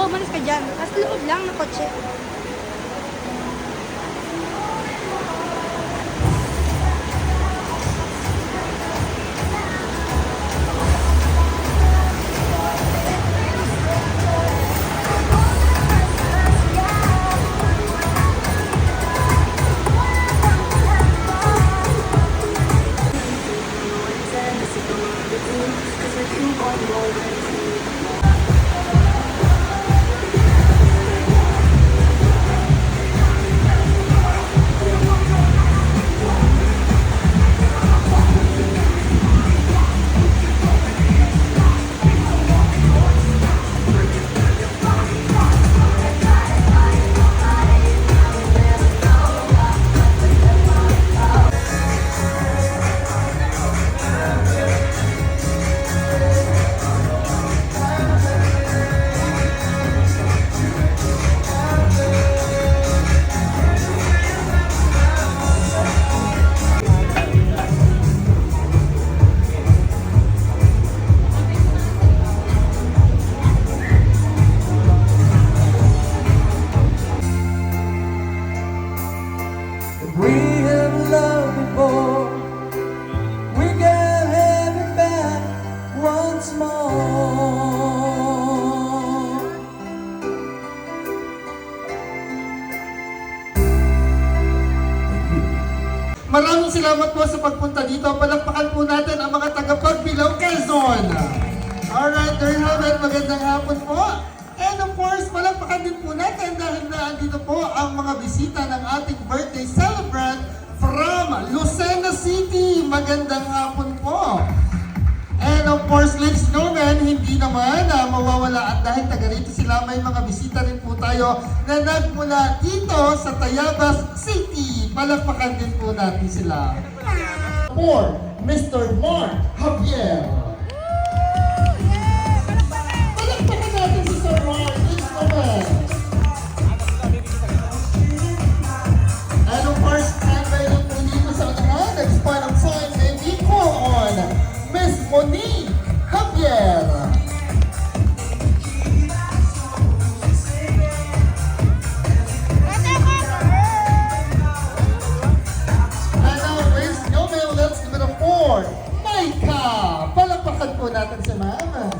Oo, malis ka dyan. Tapos loob lang ng kotse. We have loved before, we can have it back once more. Maraming salamat po sa pagpunta dito. Palakpakan po natin ang mga taga-Pagbilao, Quezon. Alright, there you have it. Magandang hapon po. And of course, palakpakan din po natin dahil na andito po ang mga bisita ng ating birthday celebrant from Lucena City. Magandang hapon po. And of course, ladies and gentlemen, hindi naman mawawala at dahil taga rito sila, may mga bisita rin po tayo na nagmula dito sa Tayabas City. Palakpakan din po natin sila. For Mr. Mark Javier. Palakpakan natin si Sir Mark. Ladies and gentlemen. And of course, standby rin po dito sa unahan. Next point of time, may we call on Miss Monique Javier. And now, ladies and gentlemen, let's give it a 4. Maika! Palakpakan po natin si Mama.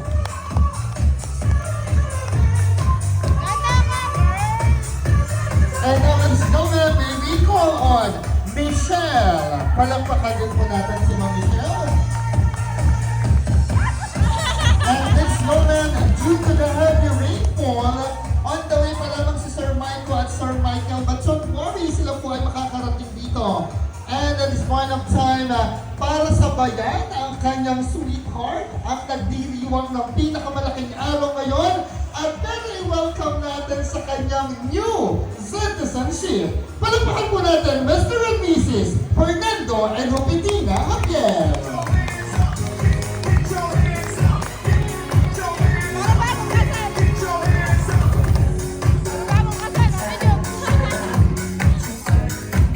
And now, ladies and gentlemen, may we call on Michelle. Palakpakan din po natin si Ma'am Michelle. And this moment, due to the heavy rainfall, on the way pa lamang si Sir Michael at Sir Michael. But don't worry, sila po ay makakarating dito. And at this point of time, para sa bayan, ang kanyang sweetheart, ang nagdiriwang ng pinakamalaking araw ngayon, at very welcome natin sa kanyang new citizenship. Palakpakan po natin, Mr. and Mrs. Fernando and Rupitina Javier.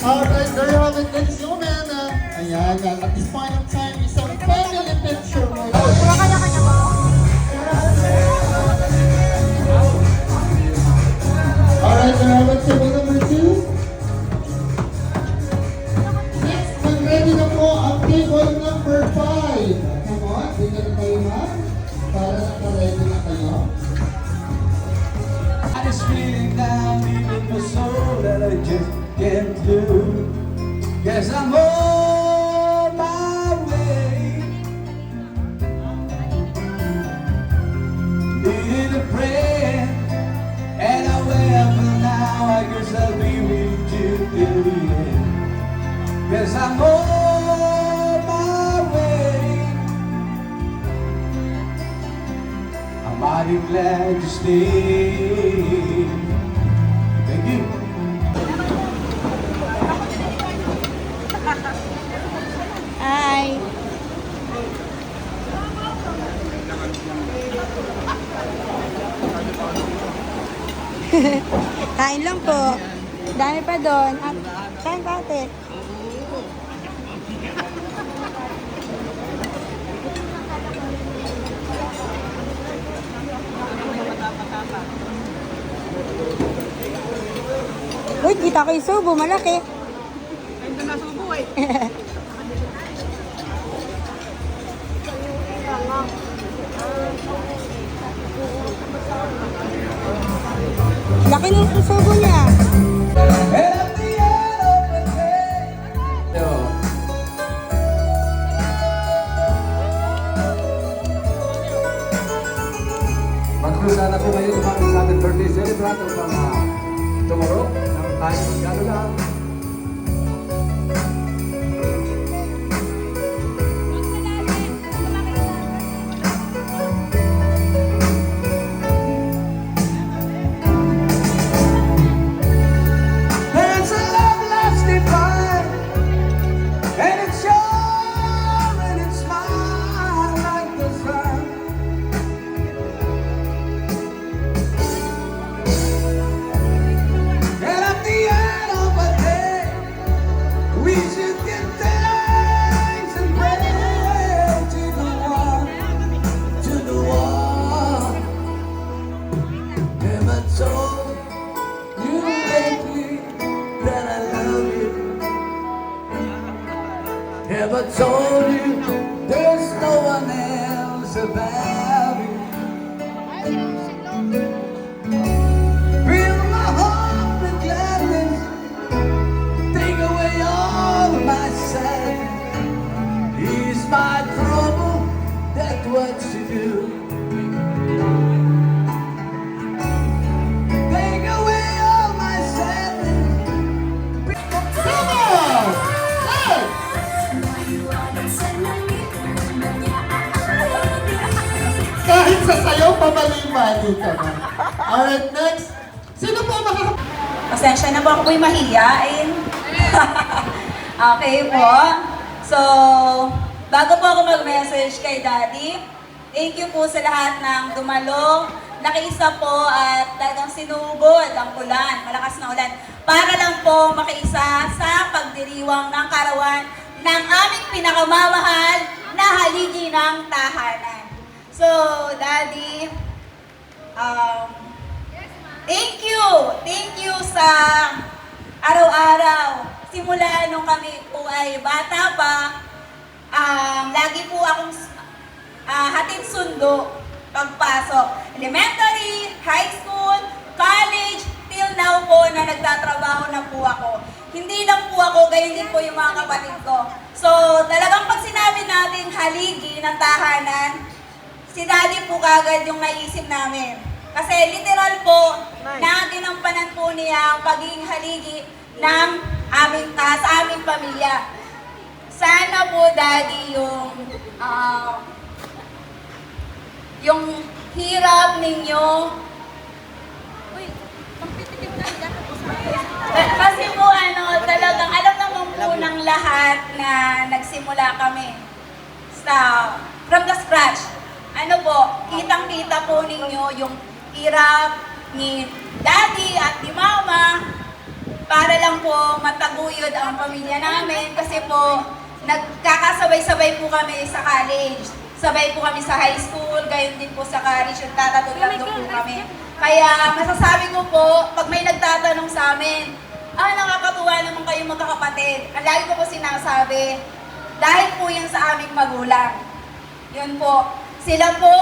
Alright, there you have it, ladies and gentlemen. Ayan, at this point of time, isang family picture mo. Alright, there you have it, table number 2. Next, mag-ready na po ang table number 5. Come on, bigyan na kayo, ma'am. Para naka-ready na kayo. I just feeling down deep in my soul that I just can't do. Guess I'm on my way. Needed a prayer, and I will for now. I guess I'll be with you till the end. Guess I'm on my way. I'm mighty glad you stayed. Thank you. Hi. Kain lang po. Dami pa doon. At kain pa ate. Uy, kita ko yung subo, malaki. Laki ng subo niya. And at the end of the day, no. Mag-cruise na po ngayon sa ating birthday celebrant upang tomorrow ng tayo magkano lang. There's a love that's divine, and it's sure and it's smile like the sun. And at the end of the day, we should give thanks and praise to the one, never told you lately that I love you. Never told you there's no one else about you. Fill my heart with gladness, take away all my sadness. Ease my trouble, that's what you do. Take away all my sadness. Vamos! Hey! Kahit sa sayaw, pamali-mali ka na. Alright, next. Sino po makakapag... Pasensya na po ako po'y mahiyain. Okay po. So, bago po ako mag-message kay Daddy, thank you po sa lahat ng dumalo, nakiisa po at talagang sinugod ang ulan, malakas na ulan, para lang po makiisa sa pagdiriwang ng karawan ng aming pinakamamahal na haligi ng tahanan. So, Daddy, thank you sa araw-araw. Simula nung kami po ay bata pa, lagi po akong hatid sundo pagpasok. Elementary, high school, college, till now po na nagtatrabaho na po ako. Hindi lang po ako, gayon din po yung mga kapatid ko. So, talagang pag sinabi natin haligi ng tahanan, si Daddy po kagad yung naisip namin. Kasi literal po, na ginampanan po niya ang pagiging haligi ng sa aming pamilya. Sana po, Daddy, yung hirap ninyo. Kasi po, talagang alam naman po ng lahat na nagsimula kami from the scratch. Kitang-kita po ninyo yung hirap ni Daddy at ni Mama para lang po mataguyod ang pamilya namin kasi po nagkakasabay-sabay po kami sa college. Sabay po kami sa high school, gayon din po sa college, nagtatalo-talo po kami. Kaya masasabi ko po, pag may nagtatanong sa amin, nakakatuwa naman kayong magkakapatid. Ang lagi ko po sinasabi, dahil po yan sa aming magulang. Yun po. Sila po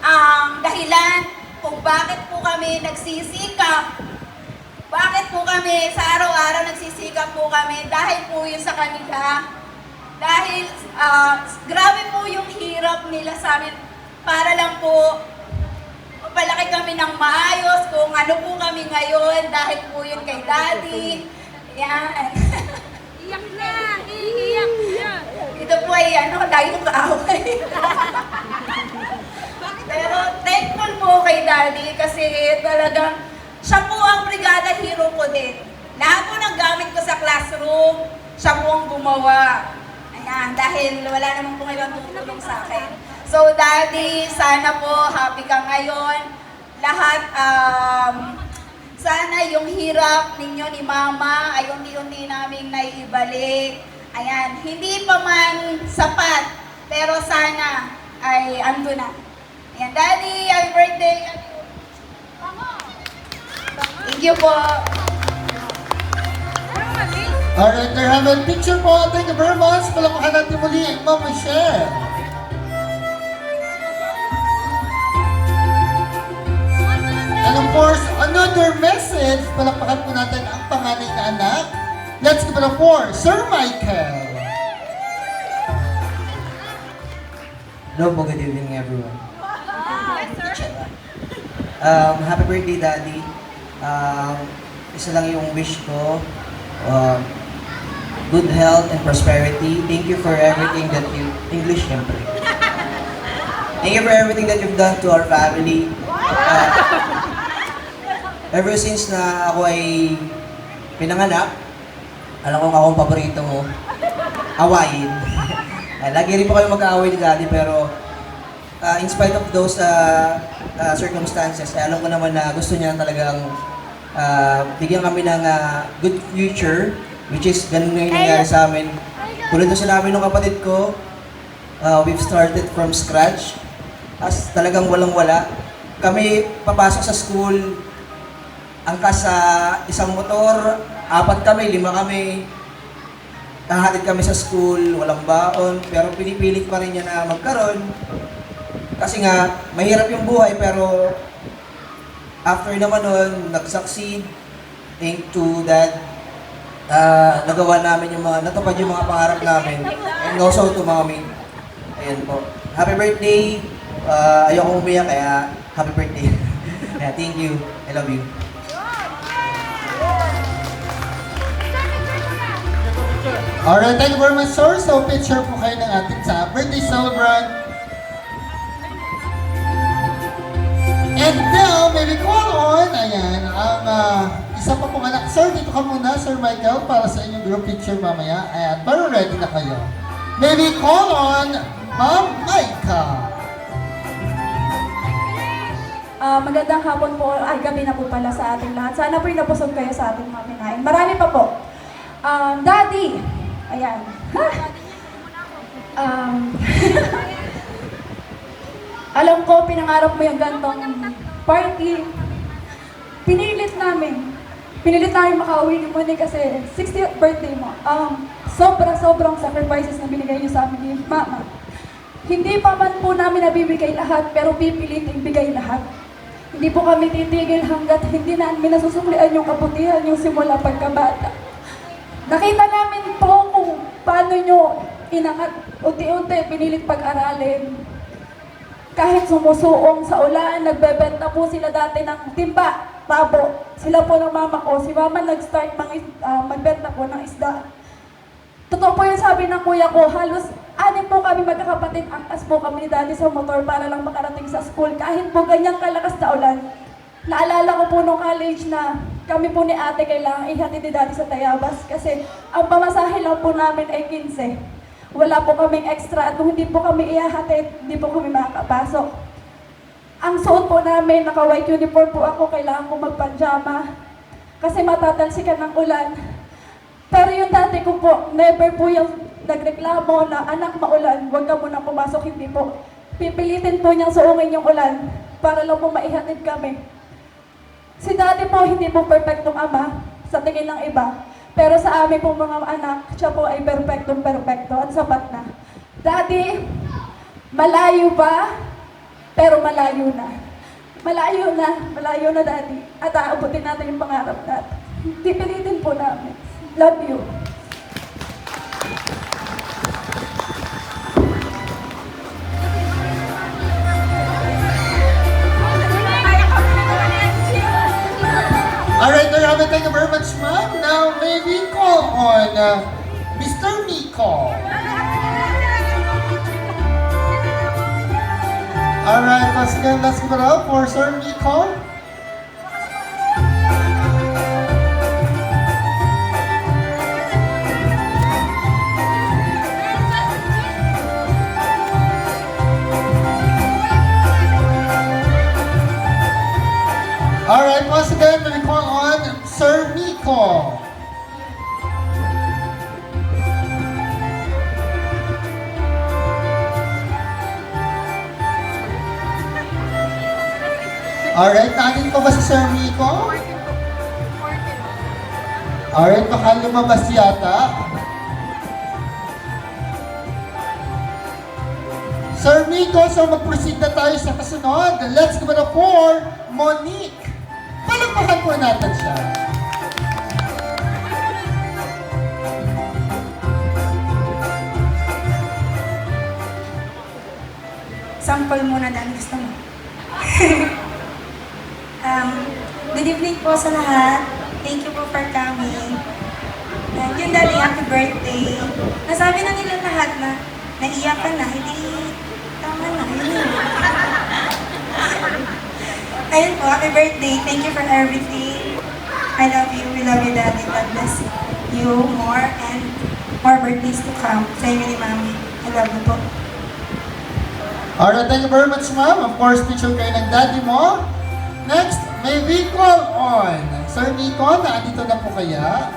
ang dahilan kung bakit po kami nagsisikap. Bakit po kami sa araw-araw nagsisikap po kami? Dahil po yun sa kanila. Dahil grabe po yung hirap nila sa amin para lang po palaki kami ng maayos kung ano po kami ngayon dahil po yun kay Daddy. Yan. Iyak na! Iiyak na! Ito po ay lagi kong kaaway. Pero thankful po kay Daddy kasi talagang siya po ang brigada hero ko din. Lahat po ng gamit ko sa classroom, siya po ang gumawa. Ayan, dahil wala naman po ngayon tutulong sa akin. So Daddy, sana po happy ka ngayon. Lahat, sana yung hirap ninyo ni Mama ay unti-unti naming naiibalik. Ayan, hindi pa man sapat, pero sana ay ando na. Ayan, Daddy, happy birthday! Thank you po. Alright, they're having picture po. Thank you very much. Palakpakan natin muli, Ma'am Michelle. And of course, another message. Palakpakan po natin ang panganay na anak. Let's give it up for Sir Michael. Hello po, good evening everyone. Happy birthday, Daddy. Isa lang yung wish ko. Good health and prosperity. Thank you for everything that you... English, syempre. Thank you for everything that you've done to our family. Ever since na ako ay pinanganak, alam ko akong paborito mo, awayin. Lagi rin po kayo mag-aaway ni Daddy, pero in spite of those circumstances, alam ko naman na gusto niya talagang bigyan kami ng good future, which is ganun nga yung nangyari sa amin. Tulad na sinabi ng kapatid ko, we've started from scratch, as talagang walang-wala. Kami papasok sa school, angkas sa isang motor, 4 kami, 5 kami. Kahatid kami sa school, walang baon, pero pinipilit pa rin niya na magkaroon. Kasi nga, mahirap yung buhay, pero after naman nun, nag-succeed. Thank to Dad. Nagawa namin yung natupad yung mga pangarap namin. And also to Mommy. Ayan po. Happy birthday! Ayokong umiyak, kaya happy birthday. Yeah, thank you. I love you. Alright, thank you very much, sir. So, picture po kayo ng ating sa birthday celebrant. And now, may we call on, ayan, ang isa pa pong anak. Sir, dito ka muna, Sir Michael, para sa inyong group picture mamaya. Ayan, pero ready na kayo. May we call on Ma'am Maika. Magandang hapon po, ay gabi na po pala sa ating lahat. Sana po napusog kayo sa ating mga kinain. Marami pa po. Daddy, ayan. Alam ko, pinangarap mo yung gantong party. Pinilit namin makauwi ni Moni kasi 60th birthday mo. Sobrang sacrifices na binigay niyo sa amin ni Mama. Hindi pa man po namin nabibigay lahat, pero pipilitin bigay lahat. Hindi po kami titigil hanggat hindi namin nasusuklian yung kabutihan yung simula pagkabata. Nakita namin po kung paano nyo inangat, unti-unti pinilit pag-aralin. Kahit sumusuong sa ulan, nagbebenta po sila dati ng timba, tabo. Sila po ng mama ko. Si mama nag-start magbenta po ng isda. Totoo po yung sabi ng kuya ko, halos 6 po kami magkakapatid, angkas po kami ni Daddy sa motor para lang makarating sa school. Kahit po ganyang kalakas na ulan. Naalala ko po nung college na kami po ni ate kailangan ihatid ni Daddy sa Tayabas kasi ang pamasahe lang po namin ay 15. Wala po kaming extra at kung hindi po kami ihahatid, hindi po kami makakapasok. Ang suot po namin, naka-white uniform po ako, kailangan ko magpanjama kasi matatalsikan ng ulan. Pero yung dati ko po, never po yung nagreklamo na anak maulan, huwag ka muna pumasok, hindi po. Pipilitin po niyang suungin yung ulan para lang po maihatid kami. Si Daddy po, hindi po perfectong ama sa tingin ng iba. Pero sa amin pong mga anak, siya po ay perfecto at sapat na. Daddy, malayo pa, pero malayo na. Malayo na Daddy. At aabutin natin yung pangarap natin. Pipilitin po namin. Love you. Alright, thank you very much, ma'am. Now, may we call on Mr. Miko. Alright, once again, let's give it up for Sir Miko. Alright, once again, may we call on Sir Miko. Alright, nandito pa ba si Sir Miko? Alright, baka lumabas yata. Sir Nico, so mag-proceed na tayo sa kasunod. Let's go na for Monique. Palagpakan po natin siya. Sample muna dahil gusto mo. Good evening po sa lahat. Thank you po for coming. And yun dali, happy birthday. Nasabi na nila lahat na naiyak ka na, hindi tama na. Yun yun. Ayun po, happy birthday. Thank you for everything. I love you. We love you, Daddy. God bless you more and more birthdays to come. Sa inyo ni Mami. I love you po. Alright, thank you very much, ma'am. Of course, picture kayo ng daddy mo. Next, may we call on. Sir Nico, naandito na po kaya?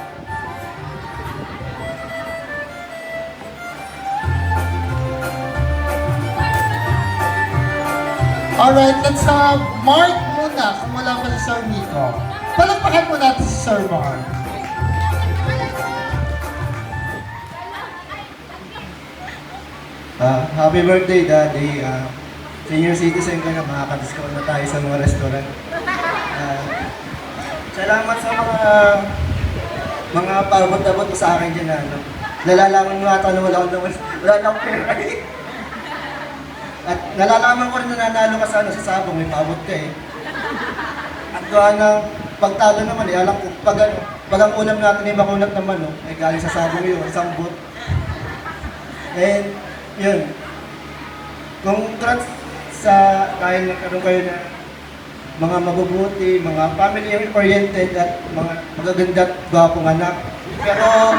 Alright, let's have Mark muna kung wala pa si Sir Nico. Palagpakan po natin si Sir Mark. Happy birthday, Daddy. Senior citizen ka na, makaka-discount na tayo sa mga restaurant. Salamat sa mga paabot-abot mo sa akin dyan. Nalalaman mo ata na wala akong pera. At nalalaman ko rin na nanalo ka sa sabong, may paabot ka eh. At doon ng pagtalo naman alam ko, pag ang ulam natin ay makunat naman, ay galing sa sabong yun, isang boot. And, yun. Congrats sa dahil nagkaroon kayo na mga mabubuti, mga family-oriented at mga magaganda at gwapong anak. Pero,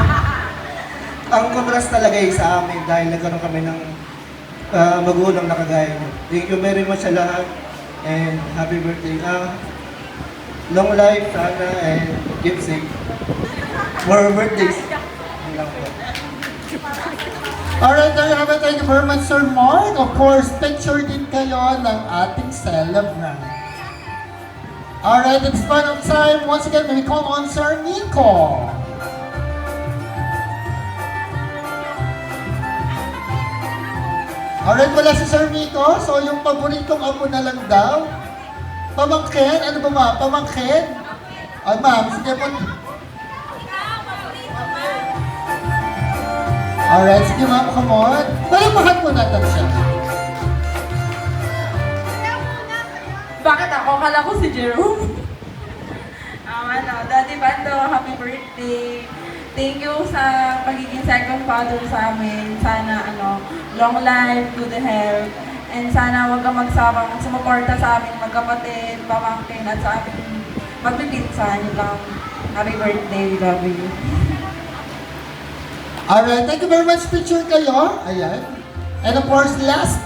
ang congrats talaga ay sa amin dahil nagkaroon kami ng magulang na kagaya niyo. Thank you very much sa lahat and happy birthday. Long life sana and keep safe. More birthdays. Yun lang po. Alright, there you have it. Thank you very much, Sir Mark. Of course, picture din kayo ng ating celebrant. Alright, it's fun of time. Once again, may we call on Sir Nico. Alright, wala si Sir Nico. So, yung paboritong apo na lang daw. Pamangkin? Ano ba ma? Pamangkin? Ay, ma'am, sige po. Alright, sige ma'am, come on. Palagpakan po natin siya. Bakit ako? Kala ko si Jerome. Daddy Bando, happy birthday. Thank you sa pagiging second father sa amin. Sana, long life, good health. And sana wag kang magsawang sumuporta sa aming magkapatid, pamangkin, at sa aming magpipinsan. Yun lang. Happy birthday, we love you. Alright, thank you very much. Picture kayo. Ayan. And of course, last,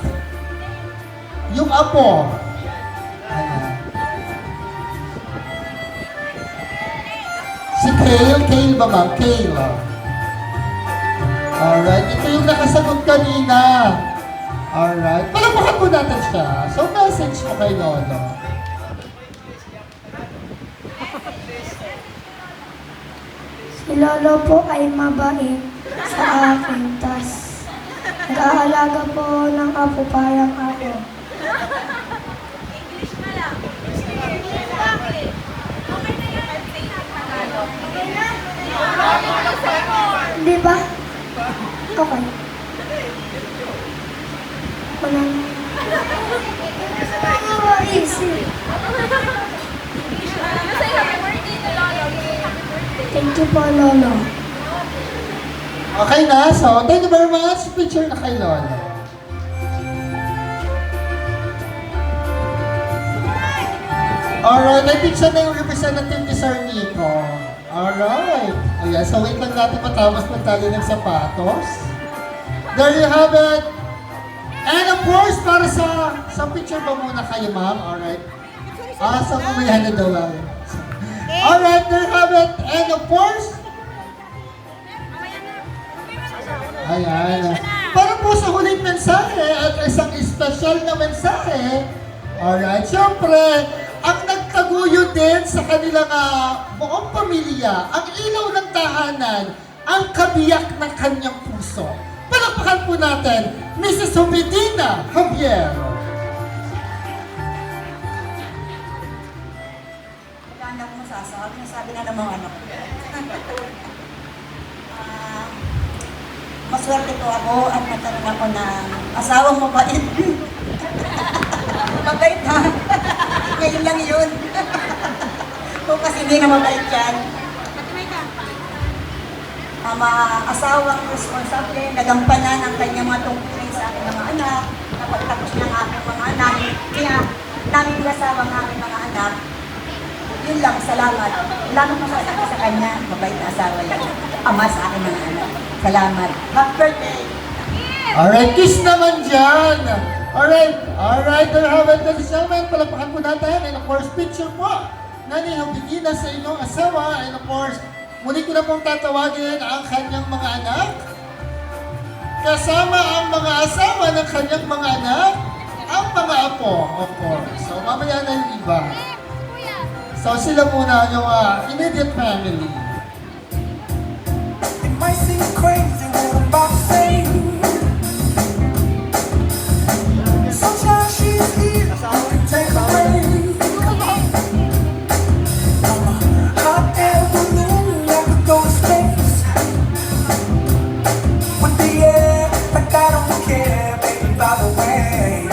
yung apo. Ayan. Si Kale ba ma'am? Kale. Alright, ito yung nakasagot kanina. Alright, palagpakan po natin siya. So, message mo kay Lolo. Si Lolo po ay mabait sa akin, tas nag-aalaga po ng apo parang ako. Di ba? Okay. Wala na. Easy. Thank you po, Lolo. Okay na, so thank you very much. Picture na kay Lolo. Alright, I think siya na yung representative ni Sir Nico. Alright. Ayan, so wait lang natin matapos magtali ng sapatos. There you have it. And of course, para sa picture ba muna kayo, ma'am? Alright. So kumayan na daw lang. Alright, there you have it. And of course, ayan. Para po sa huling mensahe at isang special na mensahe. Alright, syempre, ang nagtaguyod din sa kanilang buong pamilya, ang ilaw ng tahanan, ang kabiyak ng kanyang puso. Palakpakan po natin, Mrs. Humidina Javier. Wala na akong masasabi. Nasabi na ng mga anak ko. Maswerte po ako at nagkaroon ako ng asawang mabait. Mabait ha? Ngayon lang yun. Kung kasi hindi na mabait yan. Asawang responsable, nagampanan ang kanyang mga tungkulin sa aking mga anak, napagtapos ng aking mga anak, kaya namin nasawa ang aking mga anak. Yun lang, salamat. Wala nang masasabi sa kanya, mabait na asawa yan. Ama sa aking mga anak. Salamat. Happy birthday! Alright, kiss naman dyan. Alright, there have it, ladies and gentlemen. Palakpakan po natin. And of course, picture po na ni Humidina sa inyong asawa. And of course, muli ko na pong tatawagin ang kanyang mga anak. Kasama ang mga asawa ng kanyang mga anak, ang mga apo, of course. So, mamaya na yung iba. So, sila muna yung immediate family. It might seem crazy what I'm about to say. Sunshine, she's here. You can take her away. I'm a hot air balloon that could go to space. With the air, like I don't care, baby, by the way.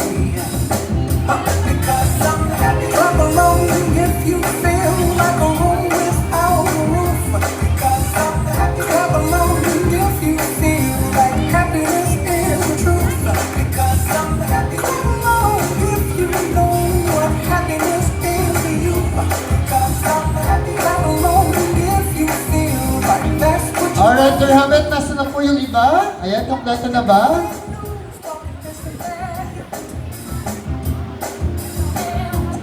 Because I'm happy. Clap along if you feel like a room without a roof. Because I'm happy. Clap along if you feel like happiness is the truth. Because I'm happy. Clap along if you know what happiness is to you. Because I'm happy. Clap along if you feel like that's what you Alright, there have it. Nasa na po yung iba? Ayan, kompleto na ba?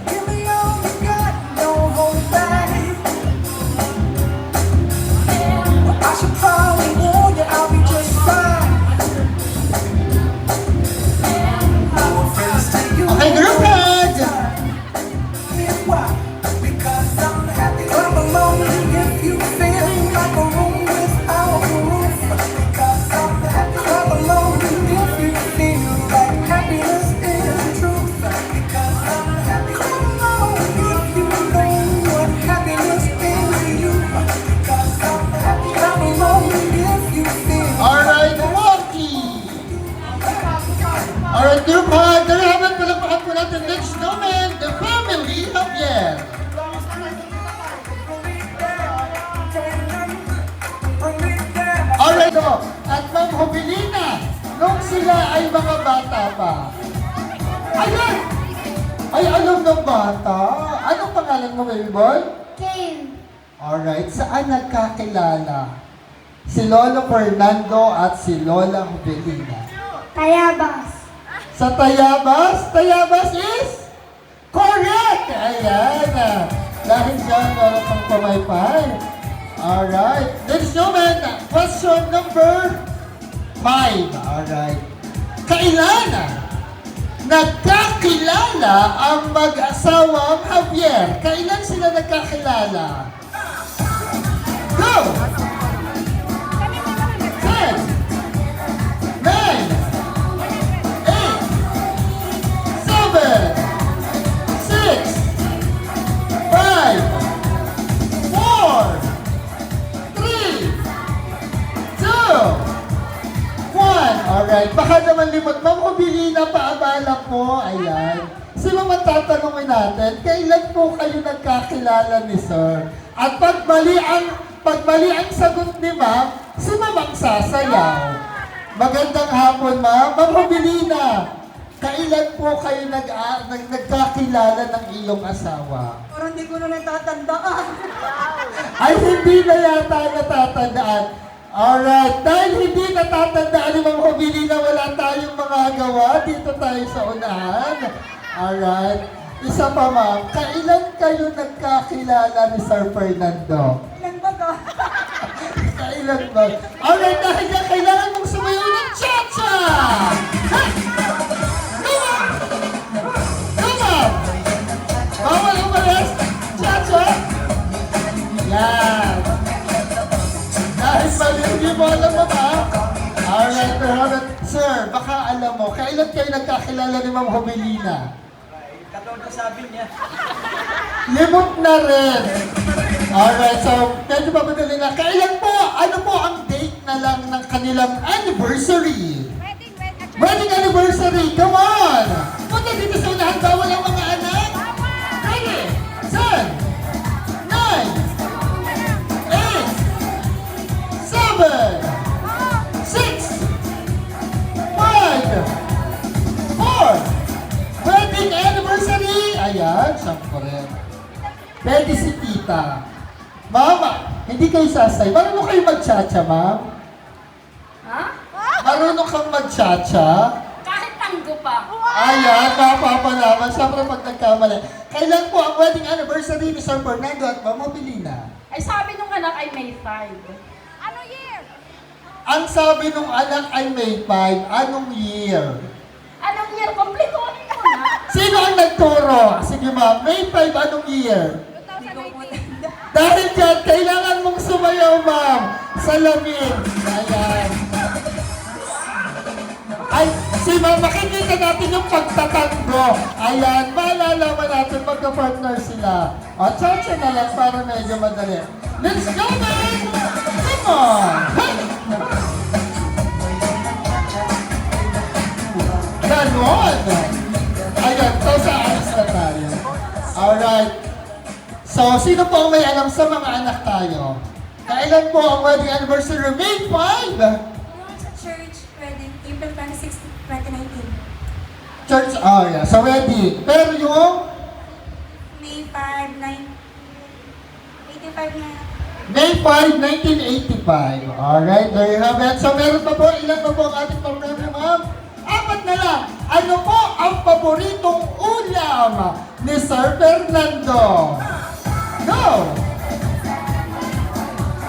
Give me all you got, don't hold back. I should probably warn you, I'll be just fine. No offense to you. Okay, group hug! Here's why. Because I'm happy. Clap along if you feel like a room without a roof. Because I'm happy. Clap along if you feel like happiness is the truth. Because I'm happy. Clap along if you know what happiness is to you. Because I'm happy. Clap along if you feel. Alright, Walkie! Alright, group hug! There have it. Palakpakan po natin next moment, the family Javier. Alright, at Ma'am Humidina, nung sila ay mga bata pa. Ayan! Ay, alam ng bata. Anong pangalan mo, baby boy? Kane. Alright, saan nagkakilala? Si Lolo Fernando at si Lola Humidina. Tayabas. Sa Tayabas? Tayabas is? Correct! Ayan. Dahil dyan, meron pang pamaypay. Alright. Ladies and gentlemen, question number 5. Alright. Kailan nagkakilala ang mag-asawang Javier? Kailan sila nagkakilala? Go! 10, 9, 8, 7, 6, 5, 4, 3, 2, 1. Alright, baka naman limot. Ma'am Humidina, paabala po. Ayan. Sino man tatanungin natin, kailan po kayo nagkakilala ni Sir? At pag mali ang sagot ni Ma'am, sino bang sasayaw? Magandang hapon, Ma'am. Ma'am Humidina, kailan po kayo nagkakilala ng iyong asawa? Parang hindi ko na natatandaan. Ay, hindi na yata natatandaan. Alright, dahil hindi natatandaan ni Ma'am Humidina, wala tayong mga gawa. Dito tayo sa unahan. Alright. Isa pa, Ma'am. Kailan kayo nagkakilala ni Sir Fernando? Ilan ba to? Kailan ba? Alright, dahil yan, kailangan mong sumayaw ng cha-cha! Ha! Come on! Come on! Bawal umalis! Cha-cha! Sir, baka alam mo, kailan kayo nagkakilala ni Ma'am Homelina? Katulad ng sabi niya. Limot na rin. Alright, so medyo papadali na. Kailan po, ano po ang date na lang ng kanilang anniversary? Wedding anniversary, come on! Punta dito sa unahan, bawal ang mga anak. Ready? 10, 9, 8, 7, 6, 5, 4, wedding anniversary! Ayan, syempre. Pwede si tita. Mama, hindi kayo sasay. Marunong kayo mag-cha-cha, ma'am? Ha? Marunong kang mag-cha-cha? Kahit tanggo pa. Ayan, napapalaman. Siyempre pag nagkamali. Kailan po ang wedding anniversary ni Sir Fernando at Ma'am Mobilina? Ay sabi nung anak ay May 5. Ang sabi nung anak ay May 5. Anong year? Anong year? Kompletuhin mo na. Sino ang nagturo? Sige ma'am, May 5 anong year? Dahil dyan, kailangan mong sumayaw ma'am sa lamig. Ayan. Ay, si ma'am, makikita natin yung pagtatango. Ayan, malalaman natin magka-partner sila. O, cha-cha na lang para medyo madali. Let's go man! Come on! Hey! Ganon! Ayan, so sa ayos na tayo. Alright. So, sino po ang may alam sa mga anak tayo? Kailan po ang wedding anniversary? May 5! Sa church wedding, April 26, 2019. Church, oh yeah, sa wedding. Pero yung May 5, 85 na. May 5, 1985. Alright, there you have it. So, meron pa po, ilan pa po ang ating program, ma'am? 4 na lang. Ano po ang paboritong ulam ni Sir Fernando? Go!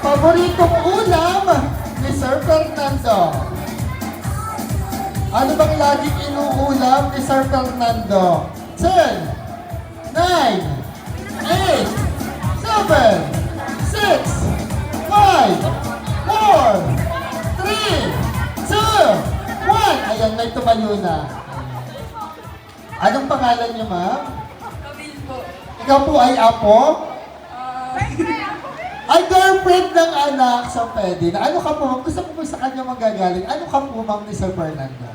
Paboritong ulam ni Sir Fernando. Ano bang laging inuulam ni Sir Fernando? 10, 9, 8, 7, 6, 5, 4, 3, 2, 1. Ayan, may tumayo na. Anong pangalan niyo, ma'am? Kamil po. Ikaw po ay apo? Ay, girlfriend ng anak. So, pwede na. Ano ka po, ma'am? Gusto ko po sa kanya magagaling. Ano ka po, ma'am, ni Sir Fernando?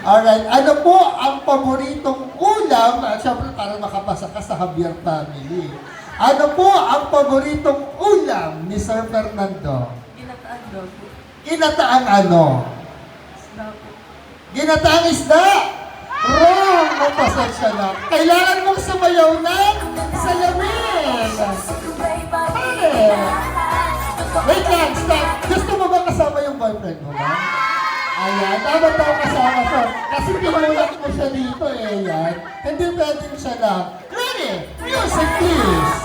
Alright. Ano po ang paboritong ulam? At syempre, para makapasa ka sa Javier family. Ano po ang paboritong ulam ni Sir Fernando? Ginataan daw po. Ginataang ano? Isda po. Ginataang isda? Wrong! Mapasensya na. Kailangan mong sumayaw ng salamin. Hey! Wait lang, stop. Gusto mo ba kasama yung boyfriend mo ba? Ayan, dapat daw kasama siya. Kasi pinulat mo siya dito eh, yan. Hindi pwedeng siya lang. Ready? Music, please!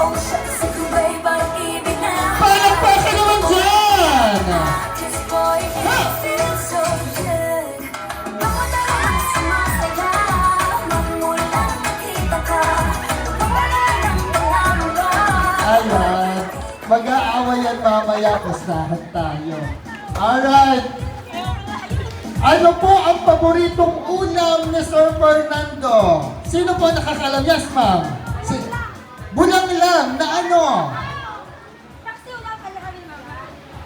Palagpasan naman dyan! Ayan, mag-aawayan mamaya, usahan tayo. Alright. Ano po ang paboritong ulam ni Sir Fernando? Sino po nakakalam? Yes, ma'am. Bulang lang na ano?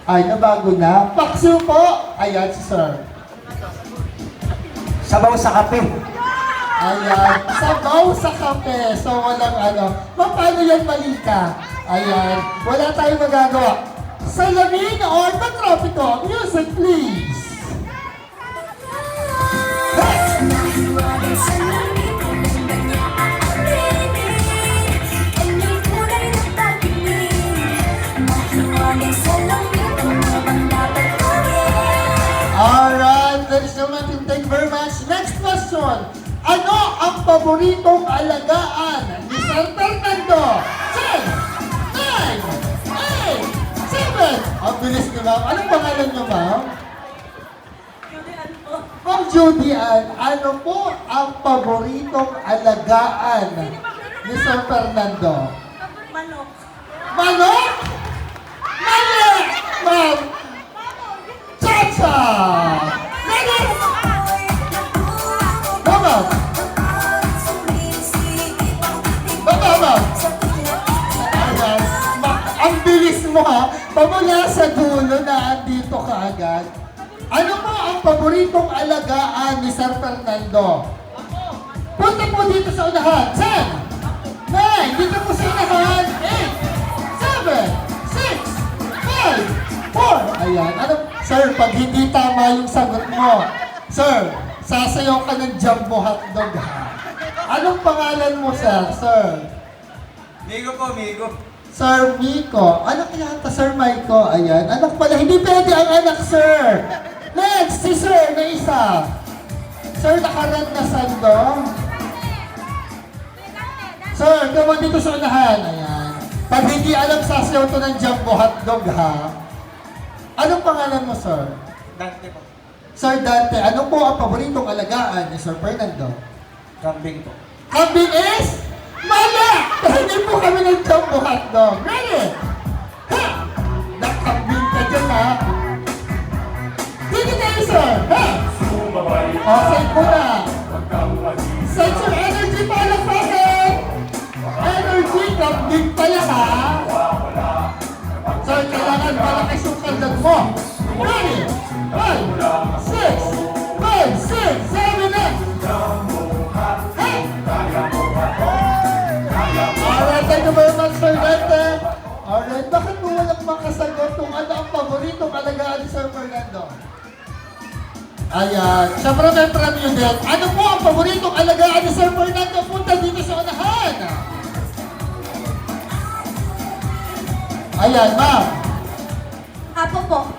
Ay, nabago na. Paksiw po. Ayan si Sir. Sabaw sa kape. Ayan. Sabaw sa kape. So, walang ano. Ma'am, paano yan mali ka? Ayan. Wala tayong magagawa. Salamin or patropiko. Music, please. Alright, ladies and gentlemen, thank you very much. Next question. Ano ang paboritong alagaan ni Sir Fernando? 10, 9, 8, 7. Ang bilis niyo, ma'am. Anong pangalan niyo, ma'am? Ma'am Judy Ann, ano po ang paboritong alagaan ni Sir Fernando? Manok. Manok? Mali! Ma'am, Chacha! Ready? Come on! Baba! Ayan. Ang bilis mo ha. Pamula sa dulo na andito ka agad. Ano mo ang paboritong alagaan ni Sir Fernando? Punta po dito sa unahan. 10, 9, dito po sa unahan. 8, 7, 6, 5, 4. Ayan. Ano, sir, pag hindi tama yung sagot mo, sir, sasayaw ka ng jumbo hotdog ha. Anong pangalan mo, sir? Sir? Migo po, Migo. Sir Miko. Anak yata, Sir Maiko. Ayan. Anak pala. Hindi pwede ang anak, sir. Next, si sir na isa. Sir, nakarad na sando. Sir, come on dito sa unahan. Ayan. Pag hindi alam, sasayaw to ng jumbo hotdog, ha? Anong pangalan mo, sir? Dante po. Sir Dante, ano po ang paboritong alagaan ni Sir Fernando? Kambing po. Kambing is mali! Hindi po kami ng jumbo hotdog. Ready? Ha! Nakambing ka dyan, ha? Dito tayo, sir. Ha? Okay po na. Set your energy para pasok. Energy, kambing pala, ha? Sir, kailangan malakas yung kaldag mo. Ready? 5, 6, 5, 6, 7, 8. Hey! Alright, thank you very much, Sir Dante. Alright, bakit mo walang makasagot kung ano ang paboritong alagaan ni Sir Fernando? Ayan, syempre may premyo din. Ano po ang paboritong alagaan ni Sir Fernando? Punta dito sa unahan. Ayan, ma'am. Apo po.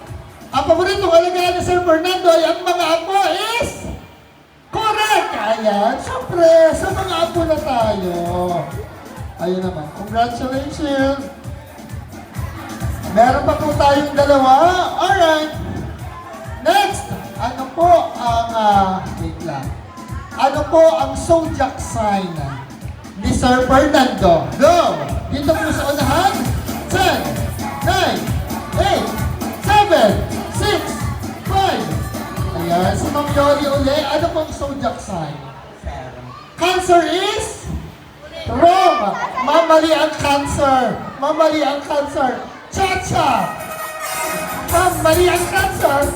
Ang paboritong alagaan ni Sir Fernando ay ang mga apo is... Correct! Ayan, syempre, sa mga apo na tayo. Ayun naman, congratulations! Meron pa po tayong dalawa. Alright. Next, ano po ang, wait lang. Ano po ang zodiac sign ni Sir Fernando? Go! Dito po sa unahan. 10, 9, 8, 7, 6, 5. Ayan, si Ma'am Yoli uli. Ano pong zodiac sign? Cancer is? Wrong! Mamali ang cancer. Mamali ang cancer. Cha-cha! Ma'am, mali ang cancer.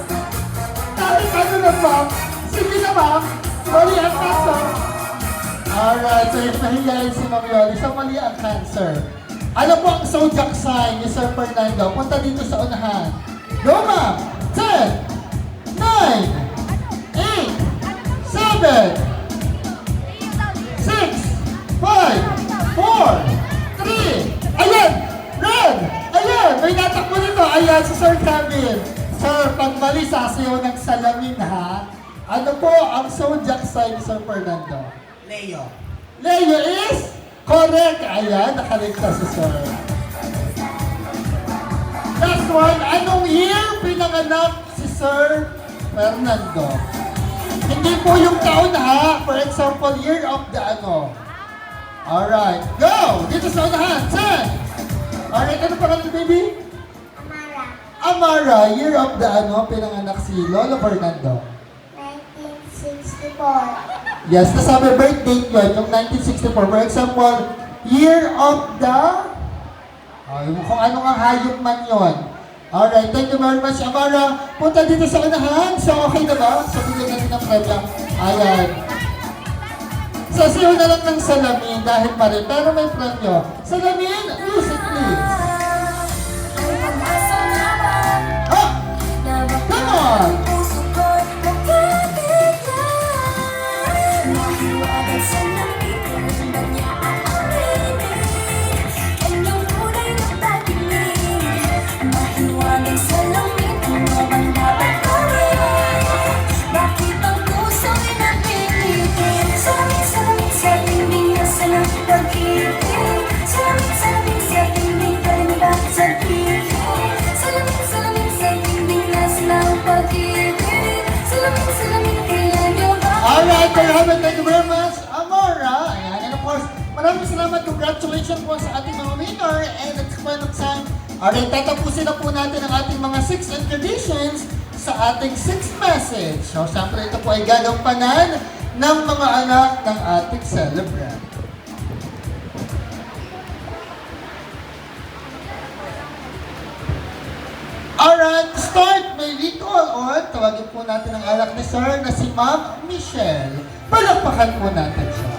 Kahit ano na, ma'am. Sige na, ma'am. Mali ang cancer. Alright, so yung nahiyain si Ma'am Yoli. So, mali ang cancer. Ano po ang zodiac sign ni Sir Fernando? Punta dito sa unahan. Go, ma'am! 10, 9, 8, 7, 6, 5, 4, 3, ayan! Red! Ayan! May natakbo nito. Ayan, si Sir Camille. Sir, pag mali, sasayaw ng salamin, ha? Ano po ang zodiac sign ni Sir Fernando? Leo. Leo is correct. Ayan, nakaligtas si Sir. Last one, anong year pinanganak si Sir Fernando? Hindi po yung taon, ha? For example, year of the ano. Alright, go! Dito sa unahan, 10! Alright, ano pangalan, baby? Amara, Amara, year of the ano, pinanganak si Lolo Fernando. 1964. Yes, nasabi birthday yun, yung 1964. For example, year of the... kung ano nga hayop man yun. Alright, thank you very much, Amara. Punta dito sa unahan. So, okay na ba? So, bigyan natin ng premyo. Ayan. Sasayaw na lang ng salamin dahil pa rin. Pero may premyo. Salamin, music please. Oh! Come on! Alright, there you have it. Thank you very much, Amara. Ayan, and of course, maraming salamat. Congratulations po sa ating mga winner. And at this point of time, alright, tatapusin na po natin ang ating mga 6 traditions sa ating sixth message. So, siyempre ito po ay gagampanan ng mga anak ng ating celebrant. Alright, start! May recall on. Tawagin po natin ang anak ni Sir na si Ma'am Michelle. Palakpakan po natin siya.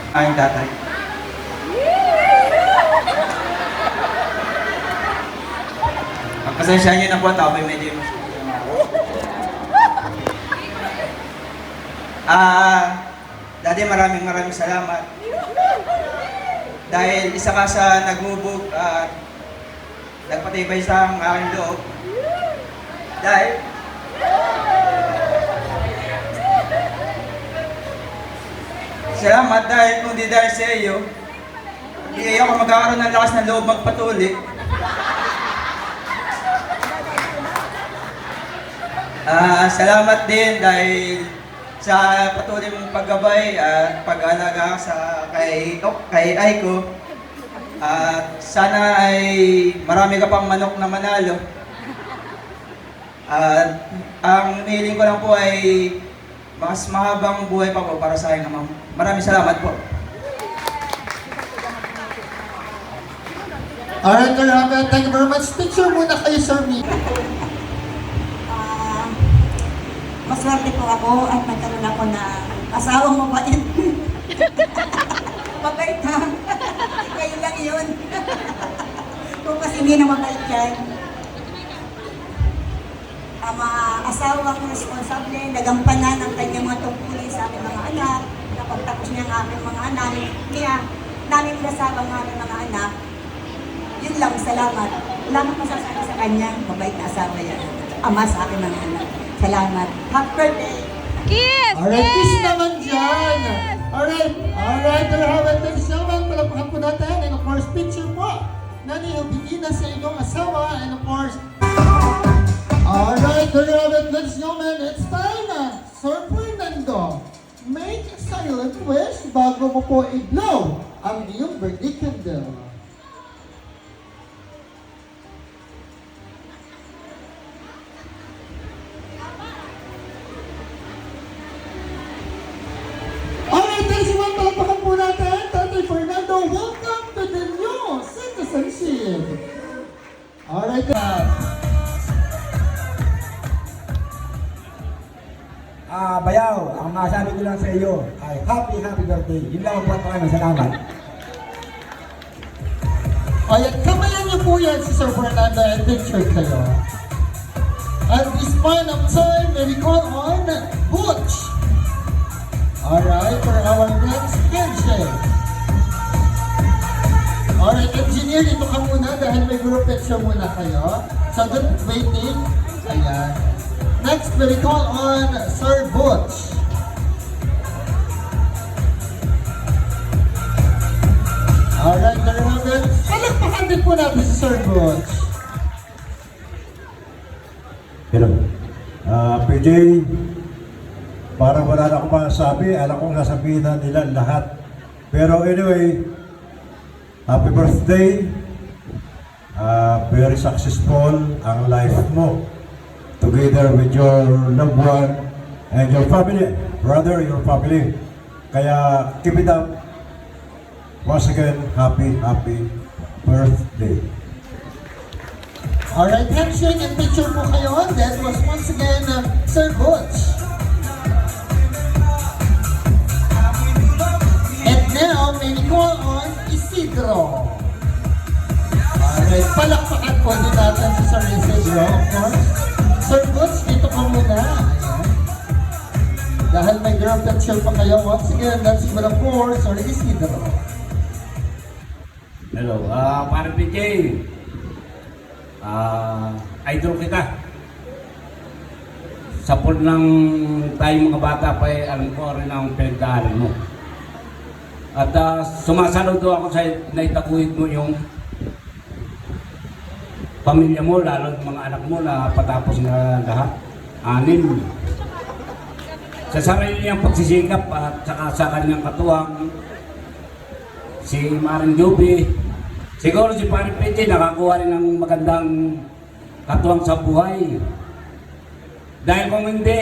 Aking tatay. Pagpasensya niyo na po, tao may medyo Daddy, maraming salamat. Dahil isa ka sa nagmubog at nagpatibay sa aking loob. Dahil salamat dahil kung di dahil sa iyo, hindi ako magkakaroon ng lakas ng loob magpatuloy. Salamat din dahil sa patuloy mong paggabay at pag-alaga sa kay Aiko. At sana ay marami ka pang manok na manalo. At ang hiling ko lang po ay mas mahabang buhay pa po para sa akin naman. Maraming salamat po. Alright, Raven, thank you very much. Picture muna kayo, Sir Mika. Maswerte po ako at nagkaroon ako na asawang mabait. Mabait ha? Kayo lang yun. Kung kasi hindi na mabait yan. Ang mga asawang responsable, nagampanan ang kanyang mga tungkulin sa aking mga anak, napagtapos niya ang aking mga anak, kaya namin nasabang ang aming mga anak. Yun lang, salamat. Wala nang masasabi sa kanya, mabait na asawa yan. Ama sa aking mga anak. Salamat. Happy birthday! Alright, kiss naman dyan. Alright, Raven, thank you so much. Palakpakan po natin. And of course, picture po na niyobigin na sa inyong asawa. And of course, alright, Raven, ladies and gentlemen, it's time na. Sir Fernando, make a silent wish bago mo po i-blow ang iyong birthday candle. Palakpakan po natin, Tatay Fernando, welcome to the new citizenship. Alright, Bayaw, ang masabi ko lang sa iyo ay happy birthday. Yun lang po at maraming salamat. ayan, kamayan niyo po yan si Sir Fernando and picture kayo. At this point of time, may we call on Butch. Alright, for our next handshake. Alright, engineer, dito ka muna dahil may group picture muna kayo. So, don't waiting. Ayan. Next, we call on Sir Butch. Alright, there you have it. Palakpakan din po natin si Sir Butch. Hello. PJ, parang wala na akong masasabi. Alam kong sasabihin na nila lahat. Pero anyway, happy birthday. Very successful ang life mo. Together with your loved one and your family. Brother, your family. Kaya keep it up. Once again, happy birthday. Alright, handshake and picture po kayo. That was once again Sir Butch. And now, may call on Isidro. Alright, palakpakan po din natin si Sir Isidro, of course. Sir Butch, dito ka muna. Ayan. Dahil may group picture pa kayo. Once again, that's number 4, Sir Isidro. Hello, parang PJ. Idol kita. Sa pool ng tayong mga bata pa alam ko rin ang pinagdaanan mo. At sumasaludo ako sa naitakuhin mo yung pamilya mo, lalo yung mga anak mo na patapos na lahat. 6. sa sarili niyang pagsisikap at saka sa kanyang katuwang, si Maring Juby, siguro si Paring PJ nakakuha rin ng magandang katuwang sa buhay. Dahil kung hindi,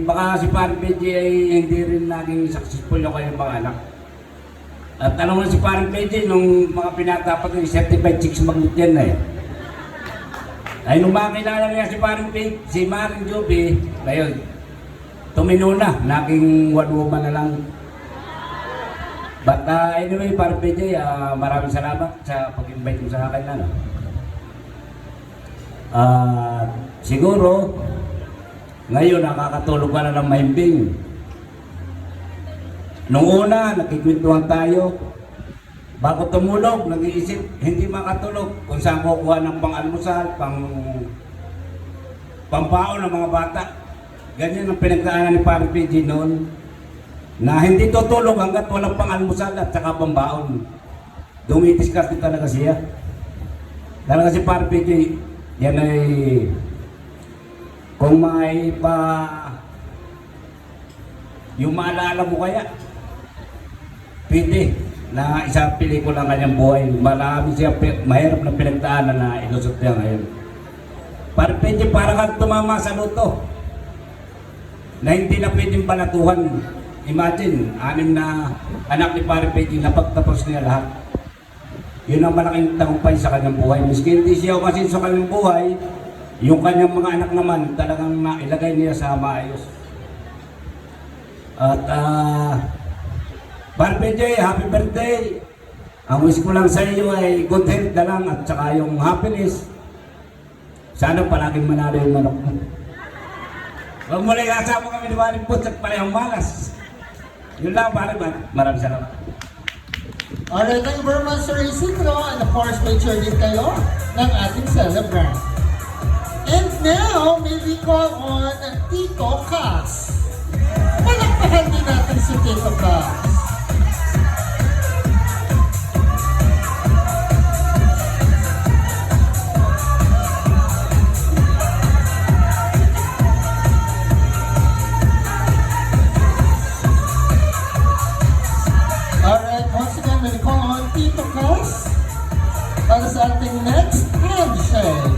baka si Paring PJ ay hindi rin naging successful yung kanyang mga anak. At alam mo si Paring PJ, nung mga pinatapat yung certified chicks magnet yan ay nung makilala niya si Paring PJ, si Maring Juby, ngayon, tumino na, naging one woman na lang. But anyway, Paring PJ, maraming salamat sa pag-invite mo sa akin na. Siguro, ngayon nakakatulog ka na ng mahimbing. Nung una, nakikwentuhan tayo. Bago tumulog, nag-iisip, hindi makatulog kung saan kukuha ng pang-almusal, pang-baon ng mga bata. Ganyan ang pinagdaanan ni Paring PJ noon, na hindi tutulog hanggat walang pang-almusal at saka pang-baon. Dumidiskarte talaga siya. Talaga si Paring PJ, yan ay kung may yung maalala mo kaya, pwede na isang pelikula ng kanyang buhay. Marami siya mahirap na pinagdaanan na ilusot niya ngayon. Paring PJ, parang kang tumama sa luto na hindi na pwedeng balatuhan. Imagine, 6 na anak ni Paring PJ na pagtapos niya lahat. Yun ang malaking tagumpay sa kanyang buhay. Miski hindi siya umasin sa kanyang buhay, yung kanyang mga anak naman talagang nailagay niya sa maayos. At Paring PJ, happy birthday! Ang wish ko lang sa iyo ay good health na lang at saka yung happiness. Sana palaging manalo yung manok mo. Huwag mo lang kasama kami ni Maring Puts at parehong malas. Yun lang, Paring. Maraming salamat. Alright, thank you very much, Sir Isidro. And of course, may share din kayo ng ating celebrant. And now, may we call on Tito Cas. Palakpakan din natin si Tito Cas. Alright, once again, may we call on Tito Cas para sa ating next handshake.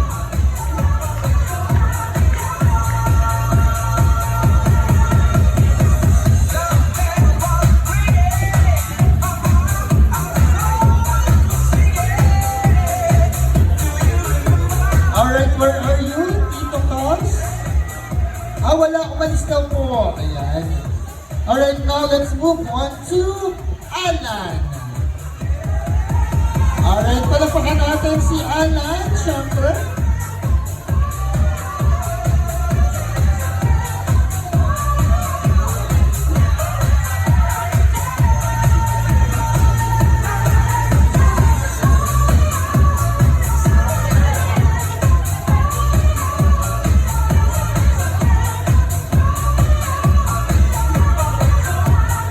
Alright, where are you, Tito Cas? Wala, umalis daw po. Ayan. Alright, now let's move on to Alan. Alright, palapakan natin si Alan, syempre.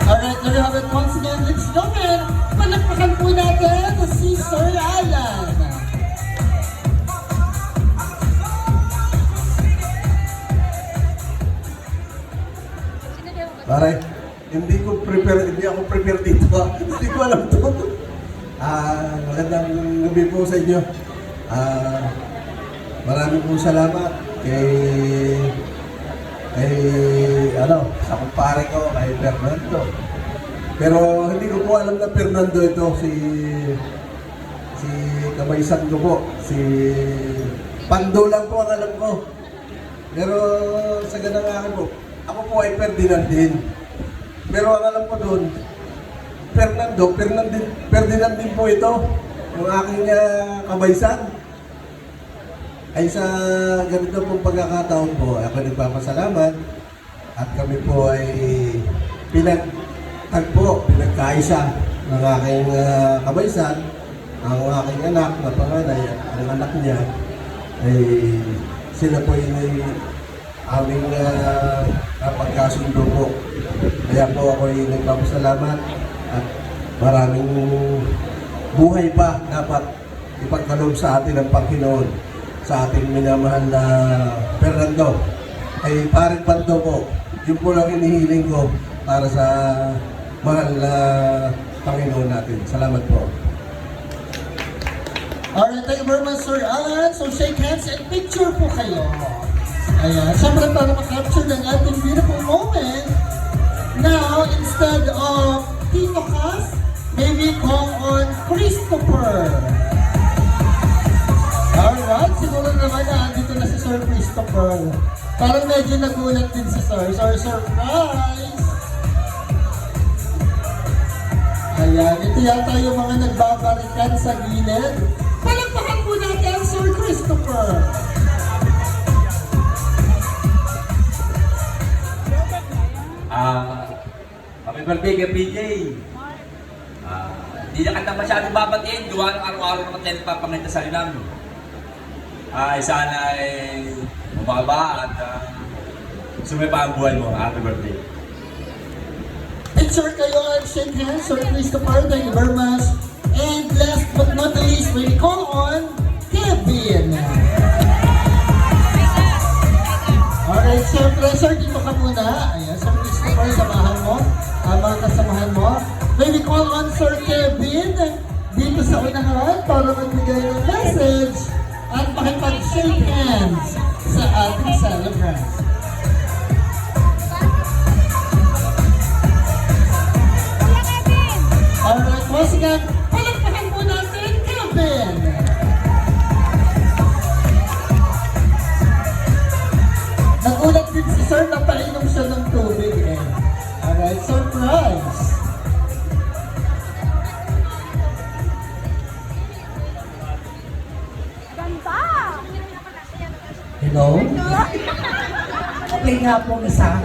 Alright, there you have it once again, ladies and gentlemen. Palakpakan po natin si Sir Alan. Pare, hindi ako prepare dito. Hindi ko alam to. Magandang gabi po sa inyo. Maraming po salamat sa kumpare ko, kay Fernando. Pero hindi ko po alam na Fernando ito, si kabaysan ko po, si Pando lang po ang alam ko. Pero sa ganang akin po, ako po ay Ferdinand din. Pero ang alam ko doon, Ferdinand din po ito, yung aking kabaysan. Ay sa ganito pong pagkakataon po, ako nagpapasalamat at kami po ay pinagkaisa ng aking kabaysan, ang aking anak na panganay at ang anak niya ay sila po ay aming kapagkasundo po. Kaya po ako ay nagpapasalamat at maraming buhay pa dapat ipagkaloob sa atin ng Panginoon sa ating minamahal na Fernando. Ay Paring Pando po, Yun po lang hinihiling ko para sa mahal na Panginoon natin. Salamat po. Alright, thank you very much, Sir Alan. So shake hands and picture po kayo. Ayan, syempre para makapture ng ating beautiful moment. Now, instead of Tito Cas, maybe call on Christopher. Alright, siguro naman na andito na si Sir Christopher. Parang medyo nagulat din si Sir. Sir, surprise! Ayan, ito yata yung mga nagbabarikan sa gilid. Palagpakan po natin Sir Christopher. Happy birthday kay PJ. Hindi na kanta masyadong babatiin. Gawa ng araw-araw naman tayo nagpapangita sa ilang. Sana ay bumaba at sumipa ang buhay mo. Happy birthday. Picture kayo and shake hands, Sir Christopher. Thank you very much. And last but not the least, we call on Kevin. Alright, syempre, Sir, dito ka muna. Ayan, Sir Christopher, samahan mo. Mga kasamahan mo. Maybe call on Sir Kevin dito sa unahan para magbigay ng message at makipag-shake hands sa ating celebrant. Alright, once again, palagpakan po natin, Kevin! Nagulat din si Sir na painom siya ng tubig eh. Alright, surprise! Hello? Okay nga po isa.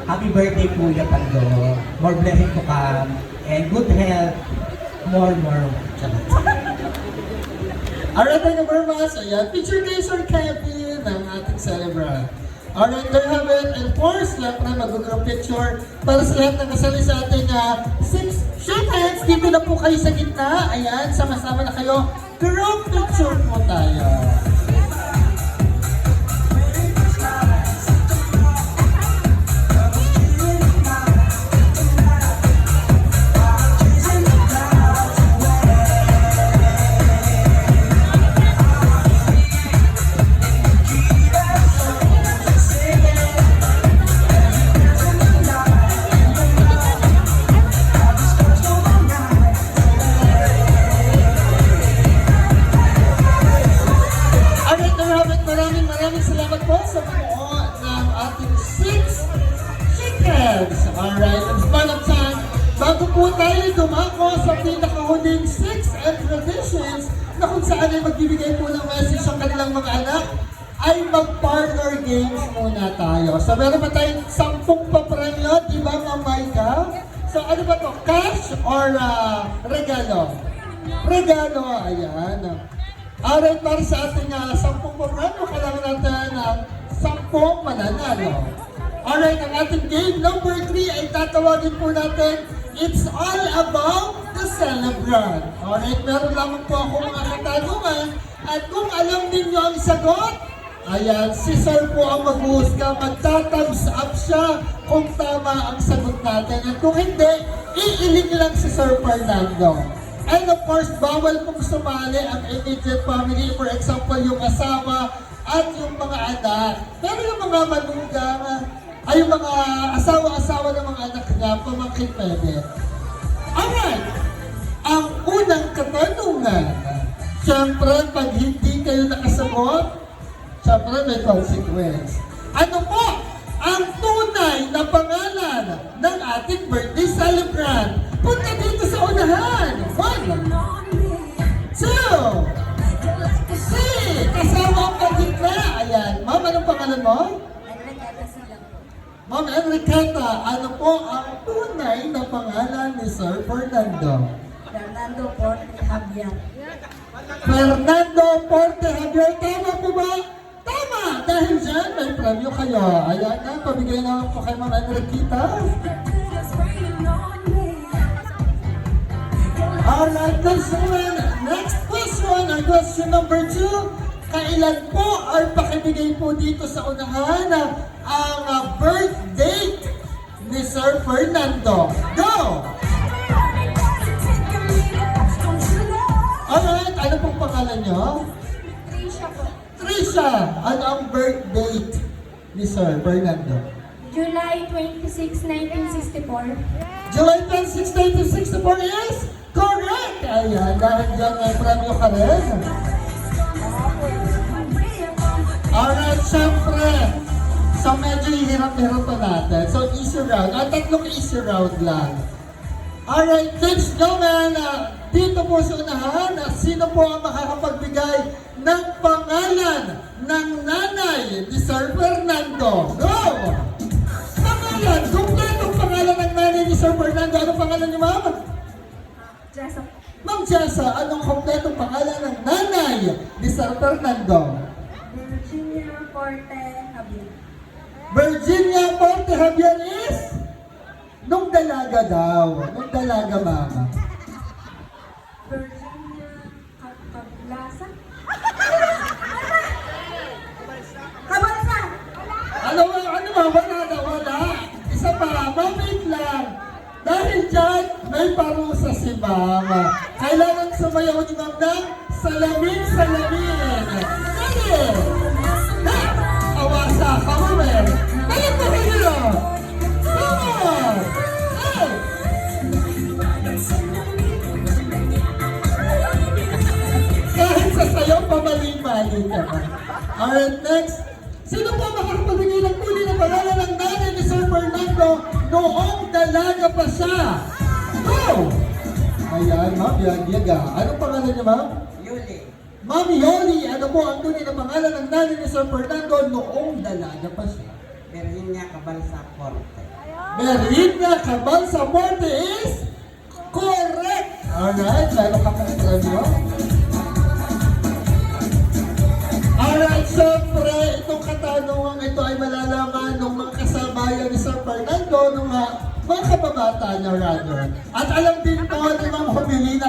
Happy birthday Kuya Pando. More blessing to come. And good health. More. Alright, thank you very much. Ayan, picture kayo Sir Kevin ng ating celebrant. Alright, there you have it. And of course, syempre mag-group picture para sa lahat ng kasali sa ating 6 shake hands. Dito na po kayo sa gitna. Ayan, sama-sama na kayo. Group picture po tayo. Maraming salamat po sa buo ng ating 6 chickens. Alright, in spite of time, bago po tayo dumako sa pinakahuling 6 and traditions na kung saan ay magbibigay po ng message sa kanilang mga anak, ay mag-partner games muna tayo. So meron pa tayong 10 papremyo, di ba Ma'am Maika? So ano ba to? Cash or regalo? Regalo, ayan. Alright, para sa ating 10 papremyo, kailangan natin ng 10 mananalo. Alright, ang ating game number 3 ay tatawagin po natin, It's All About the Celebrant. Alright, meron lamang po ako mga katanungan at kung alam ninyo ang sagot, ayan, si Sir po ang mag-uhusga, magta-thumbs up siya kung tama ang sagot natin. At kung hindi, iiling lang si Sir Fernando. And of course, bawal pong sumali ang immediate family. For example, yung asawa at yung mga anak. Pero yung mga manugang, ay yung mga asawa-asawa ng mga anak niya, pamangkin pwede. Alright, ang unang katanungan, siyempre, pag hindi kayo nakasagot, siyempre may consequence. Ano po ang tunay na pangalan ng ating birthday celebrant? Punta dito sa unahan. 1, 2, 3. Kasama ang pagkita. Ayan. Ma'am, anong pangalan mo? Ma'am Enriqueta, ano po ang tunay na pangalan ni Sir Fernando? Fernando Porte Javier. Fernando Porte Javier, tama po ba? Tama! Dahil dyan, may premyo kayo. Ayan na, pabigay na po kay Ma'am Enriqueta. Alright, next question, question number 2. kailan po ay pakibigay po dito sa unahan ang birth date ni Sir Fernando. Go! Alright, ano pong pangalan nyo? Trisha po. Trisha, ano ang birth date ni Sir Fernando? July 26, 1964. July 26, 1964 is correct! Ayan, dahil dyan ay premyo ka rin. Alright, syempre. So medyo hirap-hirap pa natin. So easy round. Tatlong easy round lang. Alright, let's go man. Dito po sa unahan, sino po ang makakapagbigay ng pangalan ng nanay ni Sir Fernando? Go! Pangalan! Kompletong pangalan ng nanay ni Sir Fernando. Anong pangalan niyo, ma'am? Jessa. Ma'am Jessa, anong kompletong pangalan ng nanay ni Sir Fernando? Virginia Forte Javier. Virginia Forte Javier is? Nung dalaga daw. Nung dalaga, mama. Virginia Cablasa. Cablasa! Ano ba? Wala. Isa pa, wait lang. Dahil dyan, may parusa si mama. Kailangan sumayaw ni ma'am ng salamin. Dali! Ha! Awasa, kamumer! Dali po kayo! Come on! Hey! Kahit sa sayaw, pamali-mali ka pa. Alright, next. Sino po makakapagbigay ng muli ng pangalan ng nanay ni Sir Fernando noong dalaga pa siya? Go! Ayan, ma'am, Yaga. Anong pangalan niya, ma'am? Yuli. Ma'am Yoli, ano po ang tunay na pangalan ng nanay ni Sir Fernando noong dalaga pa siya? Virginia Cabalsa Forte. Merina Cabalsa Forte is correct! Alright, lalo ka pa premyo. Alright, syempre, itong katanungan ito ay malalaman ng mga kasabayan ni Sir Fernando ng mga kababata niya rather. At alam din po ni Ma'am Humilina